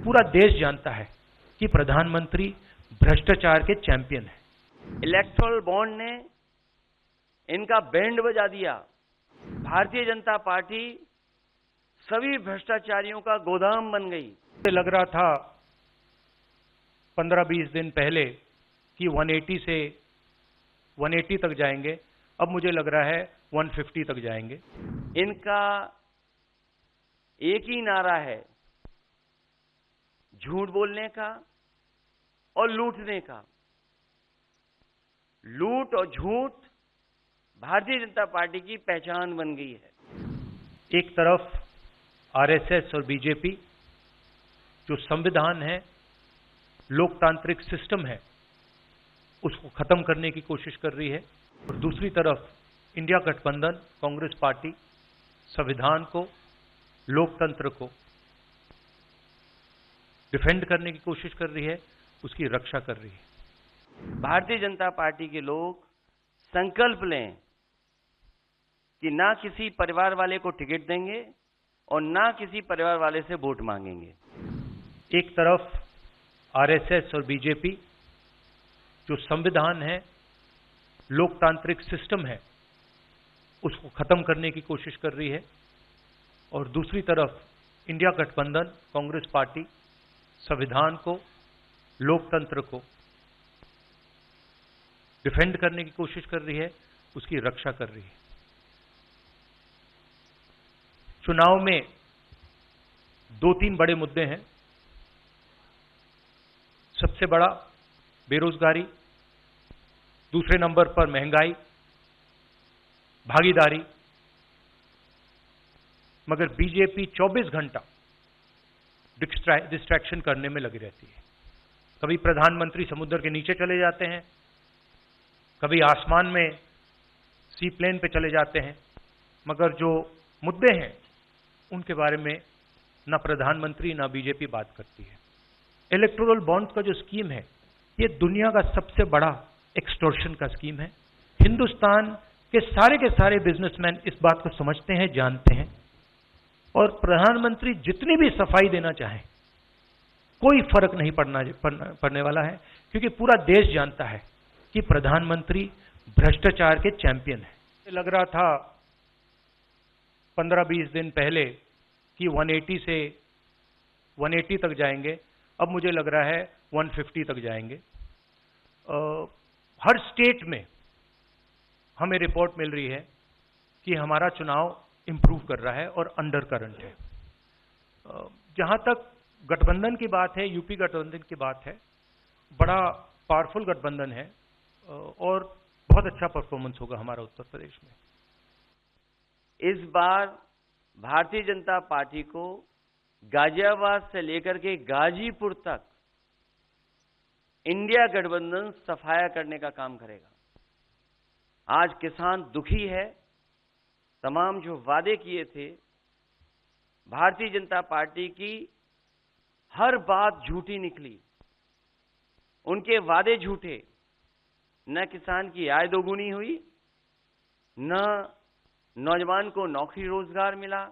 पूरा देश जानता है कि प्रधानमंत्री भ्रष्टाचार के चैंपियन हैं। इलेक्टोरल बॉन्ड ने इनका बैंड बजा दिया। भारतीय जनता पार्टी सभी भ्रष्टाचारियों का गोदाम बन गई। मुझे लग रहा था 15-20 दिन पहले कि 180 से 180 तक जाएंगे, अब मुझे लग रहा है 150 तक जाएंगे। इनका एक ही नारा है, झूठ बोलने का और लूटने का। लूट और झूठ भारतीय जनता पार्टी की पहचान बन गई है। एक तरफ आरएसएस और बीजेपी जो संविधान है, लोकतांत्रिक सिस्टम है, उसको खत्म करने की कोशिश कर रही है, और दूसरी तरफ इंडिया गठबंधन कांग्रेस पार्टी संविधान को, लोकतंत्र को डिफेंड करने की कोशिश कर रही है, उसकी रक्षा कर रही है। भारतीय जनता पार्टी के लोग संकल्प लें कि ना किसी परिवार वाले को टिकट देंगे और ना किसी परिवार वाले से वोट मांगेंगे। एक तरफ आरएसएस और बीजेपी जो संविधान है, लोकतांत्रिक सिस्टम है, उसको खत्म करने की कोशिश कर रही है, और दूसरी तरफ इंडिया गठबंधन कांग्रेस पार्टी संविधान को, लोकतंत्र को डिफेंड करने की कोशिश कर रही है, उसकी रक्षा कर रही है। चुनाव में 2-3 बड़े मुद्दे हैं। सबसे बड़ा बेरोजगारी, दूसरे नंबर पर महंगाई, भागीदारी। मगर बीजेपी 24 घंटा डिस्ट्रैक्शन करने में लगी रहती है। कभी प्रधानमंत्री समुद्र के नीचे चले जाते हैं, कभी आसमान में सी प्लेन पे चले जाते हैं, मगर जो मुद्दे हैं उनके बारे में ना प्रधानमंत्री ना बीजेपी बात करती है। इलेक्टोरल बॉन्ड्स का जो स्कीम है, ये दुनिया का सबसे बड़ा एक्सटॉर्शन का स्कीम है। हिंदुस्तान के सारे बिजनेसमैन इस बात को समझते हैं, जानते हैं, और प्रधानमंत्री जितनी भी सफाई देना चाहें कोई फर्क नहीं पड़ने वाला है, क्योंकि पूरा देश जानता है कि प्रधानमंत्री भ्रष्टाचार के चैंपियन हैं। लग रहा था 15-20 दिन पहले कि 180 से 180 तक जाएंगे, अब मुझे लग रहा है 150 तक जाएंगे। हर स्टेट में हमें रिपोर्ट मिल रही है कि हमारा चुनाव इंप्रूव कर रहा है और अंडर करंट है। जहां तक गठबंधन की बात है, यूपी गठबंधन की बात है, बड़ा पावरफुल गठबंधन है और बहुत अच्छा परफॉर्मेंस होगा हमारा उत्तर प्रदेश में। इस बार भारतीय जनता पार्टी को गाजियाबाद से लेकर के गाजीपुर तक इंडिया गठबंधन सफाया करने का काम करेगा। आज किसान दुखी है। तमाम जो वादे किए थे, भारतीय जनता पार्टी की हर बात झूठी निकली। उनके वादे झूठे। न किसान की आय दोगुनी हुई, न नौजवान को नौकरी रोजगार मिला,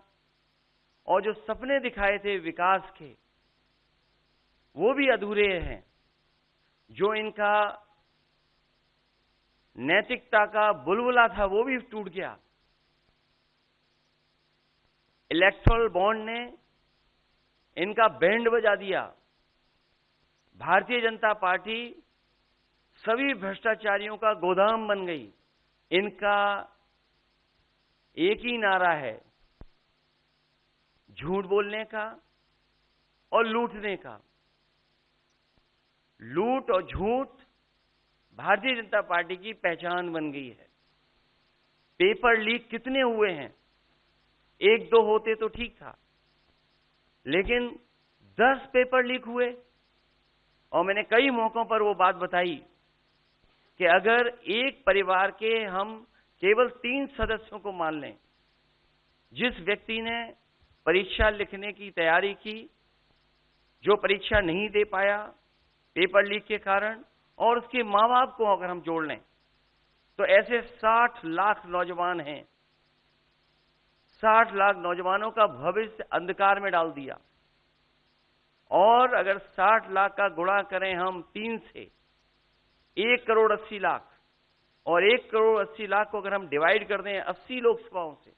और जो सपने दिखाए थे विकास के, वो भी अधूरे हैं। जो इनका नैतिकता का बुलबुला था, वो भी टूट गया। इलेक्टोरल बॉन्ड ने इनका बैंड बजा दिया। भारतीय जनता पार्टी सभी भ्रष्टाचारियों का गोदाम बन गई। इनका एक ही नारा है, झूठ बोलने का और लूटने का। लूट और झूठ भारतीय जनता पार्टी की पहचान बन गई है। पेपर लीक कितने हुए हैं? 1-2 होते तो ठीक था, लेकिन 10 पेपर लीक हुए। और मैंने कई मौकों पर वो बात बताई कि अगर एक परिवार के हम केवल 3 सदस्यों को मान लें, जिस व्यक्ति ने परीक्षा लिखने की तैयारी की, जो परीक्षा नहीं दे पाया पेपर लीक के कारण, और उसके मां बाप को अगर हम जोड़ लें, तो ऐसे 60 लाख नौजवान हैं। 60 लाख नौजवानों का भविष्य अंधकार में डाल दिया। और अगर 60 लाख का गुणा करें हम 3 से, 1,80,00,000, और 1,80,00,000 को अगर हम डिवाइड कर दें 80 लोकसभाओं से,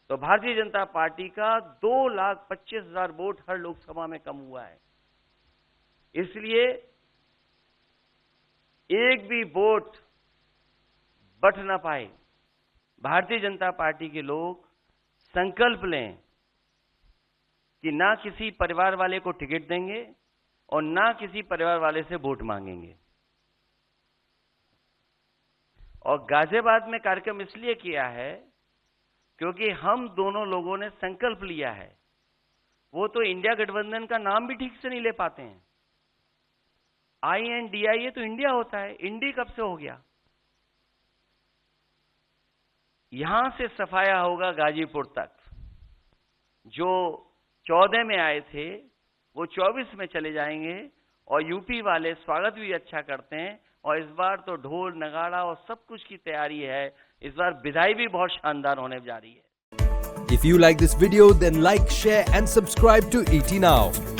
तो भारतीय जनता पार्टी का 2,25,000 वोट हर लोकसभा में कम हुआ है। इसलिए एक भी वोट बट ना पाए, भारतीय जनता पार्टी के लोग संकल्प लें कि ना किसी परिवार वाले को टिकट देंगे और ना किसी परिवार वाले से वोट मांगेंगे। और गाजियाबाद में कार्यक्रम इसलिए किया है क्योंकि हम दोनों लोगों ने संकल्प लिया है। वो तो इंडिया गठबंधन का नाम भी ठीक से नहीं ले पाते हैं। INDIA तो इंडिया होता है, इंडी कब से हो गया? यहां से सफाया होगा गाजीपुर तक। जो 14 में आए थे वो 24 में चले जाएंगे, और यूपी वाले स्वागत भी अच्छा करते हैं। और इस बार तो ढोल नगाड़ा और सब कुछ की तैयारी है। इस बार विदाई भी बहुत शानदार होने जा रही है। If you like this video, then like, share and subscribe to ET Now.